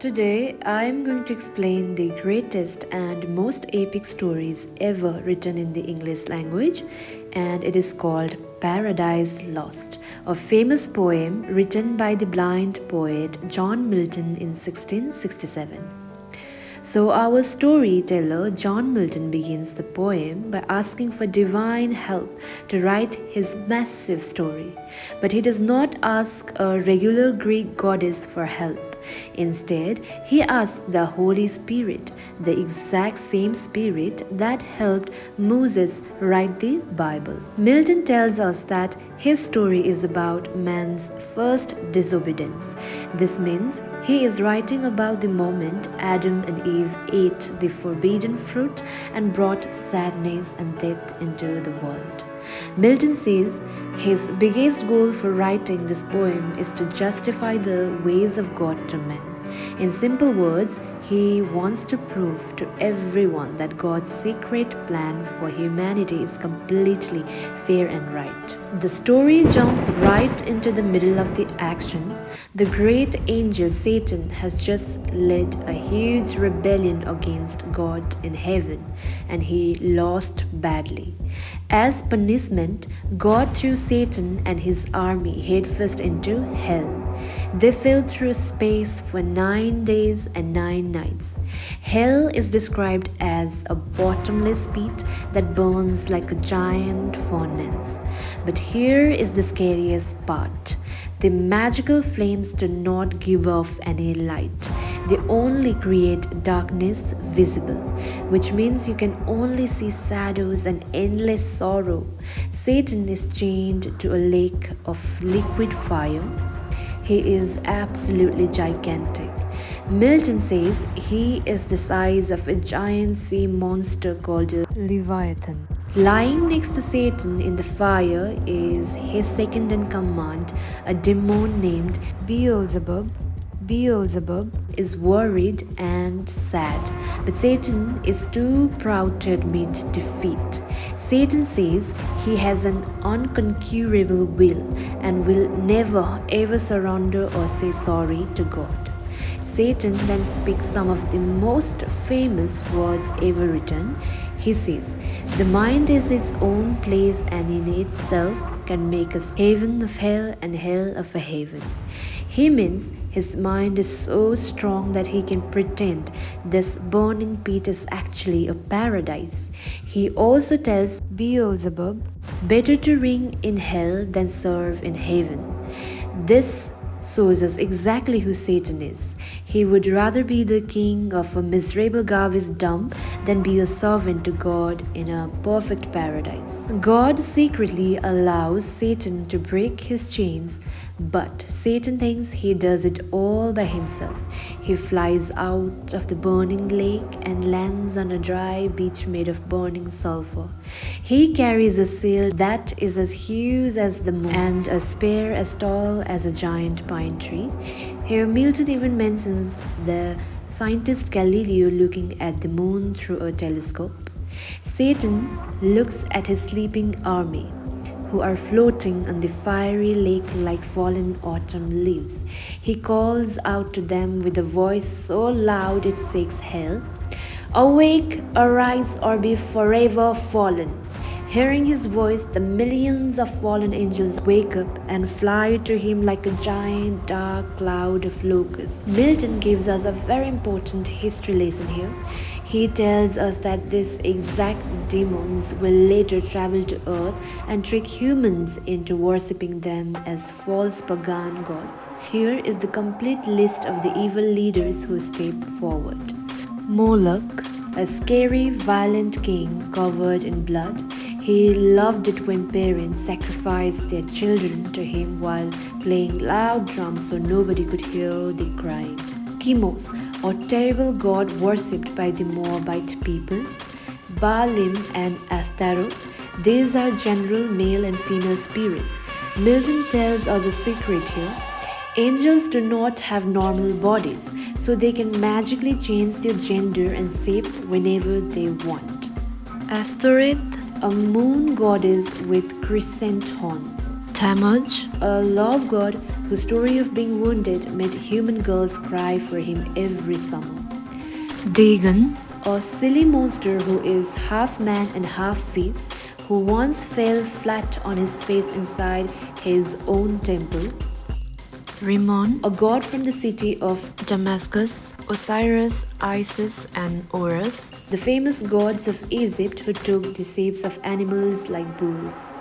Today, I am going to explain the greatest and most epic stories ever written in the English language, and it is called Paradise Lost, a famous poem written by the blind poet John Milton in 1667. So, our storyteller John Milton begins the poem by asking for divine help to write his massive story. But he does not ask a regular Greek goddess for help. Instead, he asks the Holy Spirit, the exact same Spirit that helped Moses write the Bible. Milton tells us that his story is about man's first disobedience. This means he is writing about the moment Adam and Eve ate the forbidden fruit and brought sadness and death into the world. Milton says his biggest goal for writing this poem is to justify the ways of God to men. In simple words, he wants to prove to everyone that God's secret plan for humanity is completely fair and right. The story jumps right into the middle of the action. The great angel Satan has just led a huge rebellion against God in heaven, and he lost badly. As punishment, God threw Satan and his army headfirst into hell. They fell through space for 9 days and 9 nights. Hell is described as a bottomless pit that burns like a giant furnace. But here is the scariest part. The magical flames do not give off any light. They only create darkness visible, which means you can only see shadows and endless sorrow. Satan is chained to a lake of liquid fire. He is absolutely gigantic. Milton says he is the size of a giant sea monster called a Leviathan. Lying next to Satan in the fire is his second in command, a demon named Beelzebub. Beelzebub is worried and sad, but Satan is too proud to admit defeat. Satan says he has an unconquerable will and will never ever surrender or say sorry to God. Satan then speaks some of the most famous words ever written. He says, "The mind is its own place and in itself can make us heaven of hell and hell of a heaven." He means his mind is so strong that he can pretend this burning pit is actually a paradise. He also tells Beelzebub, better to ring in hell than serve in heaven. This shows us exactly who Satan is. He would rather be the king of a miserable garbage dump than be a servant to God in a perfect paradise. God secretly allows Satan to break his chains, but Satan thinks he does it all by himself. He flies out of the burning lake and lands on a dry beach made of burning sulfur. He carries a sail that is as huge as the moon and a spear as tall as a giant pine tree. Here Milton even mentions the scientist Galileo looking at the moon through a telescope. Satan looks at his sleeping army, who are floating on the fiery lake like fallen autumn leaves. He calls out to them with a voice so loud it shakes hell, "Awake, arise, or be forever fallen." Hearing his voice, the millions of fallen angels wake up and fly to him like a giant dark cloud of locusts. Milton gives us a very important history lesson here. He tells us that these exact demons will later travel to earth and trick humans into worshipping them as false pagan gods. Here is the complete list of the evil leaders who step forward. Moloch, a scary, violent king covered in blood. He loved it when parents sacrificed their children to him while playing loud drums so nobody could hear the crying. Chemos, a terrible god worshipped by the Moabite people. Baalim and Astaroth, these are general male and female spirits. Milton tells us a secret here. Angels do not have normal bodies, so they can magically change their gender and shape whenever they want. Astaroth, a moon goddess with crescent horns. Tammuz, a love god whose story of being wounded made human girls cry for him every summer. Dagon, a silly monster who is half man and half fish, who once fell flat on his face inside his own temple. Rimmon, a god from the city of Damascus, Osiris, Isis, and Horus, the famous gods of Egypt who took the shapes of animals like bulls.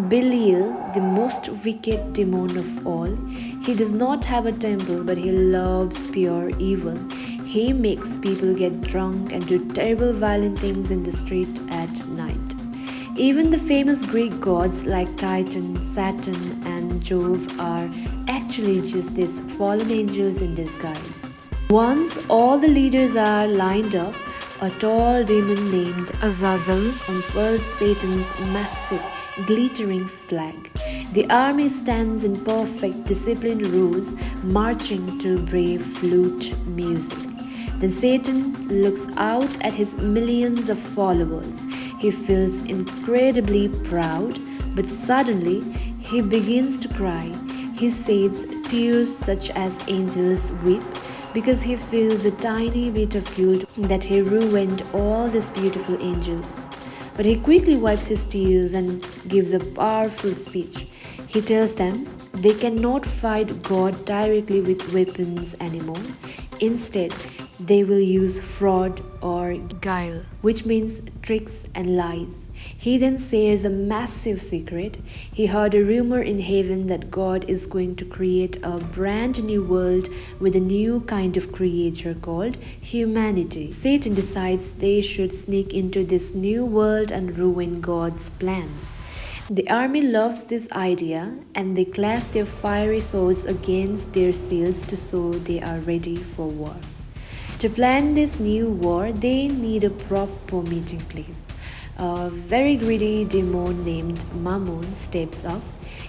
Belial, the most wicked demon of all, he does not have a temple but he loves pure evil. He makes people get drunk and do terrible violent things in the street at night. Even the famous Greek gods like Titan, Saturn, and Jove are actually just these fallen angels in disguise. Once all the leaders are lined up, a tall demon named Azazel unfurls Satan's massive, glittering flag. The army stands in perfect, disciplined rows, marching to brave flute music. Then Satan looks out at his millions of followers. He feels incredibly proud, but suddenly he begins to cry. He sheds tears such as angels weep because he feels a tiny bit of guilt that he ruined all these beautiful angels. But he quickly wipes his tears and gives a powerful speech. He tells them they cannot fight God directly with weapons anymore. Instead, they will use fraud or guile, which means tricks and lies. He then shares a massive secret. He heard a rumor in heaven that God is going to create a brand new world with a new kind of creature called humanity. Satan decides they should sneak into this new world and ruin God's plans. The army loves this idea and they clash their fiery swords against their shields to show they are ready for war. To plan this new war, they need a proper meeting place. A very greedy demon named Mammon steps up.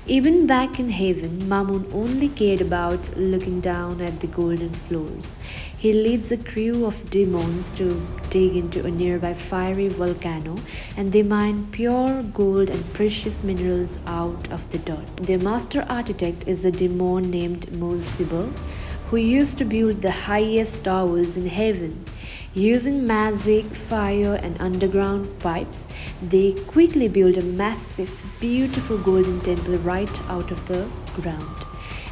Even back in heaven, Mammon only cared about looking down at the golden floors. He leads a crew of demons to dig into a nearby fiery volcano and they mine pure gold and precious minerals out of the dirt. Their master architect is a demon named Mulciber, who used to build the highest towers in heaven. Using magic, fire, and underground pipes, they quickly built a massive, beautiful golden temple right out of the ground.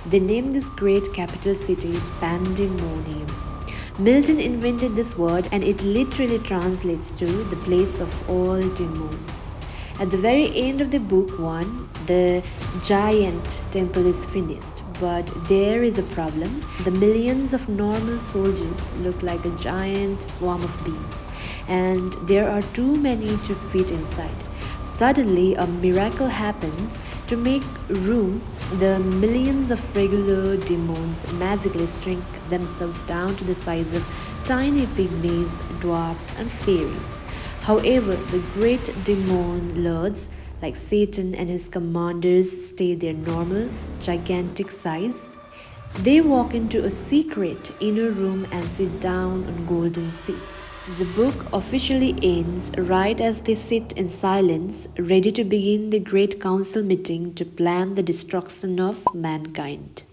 They named this great capital city Pandemonium. Milton invented this word and it literally translates to the place of all demons. At the very end of the book 1, the giant temple is finished. But there is a problem. The millions of normal soldiers look like a giant swarm of bees, and there are too many to fit inside. Suddenly, a miracle happens. To make room, the millions of regular demons magically shrink themselves down to the size of tiny pygmies, dwarfs, and fairies. However, the great demon lords like Satan and his commanders stay their normal, gigantic size. They walk into a secret inner room and sit down on golden seats. The book officially ends right as they sit in silence, ready to begin the great council meeting to plan the destruction of mankind.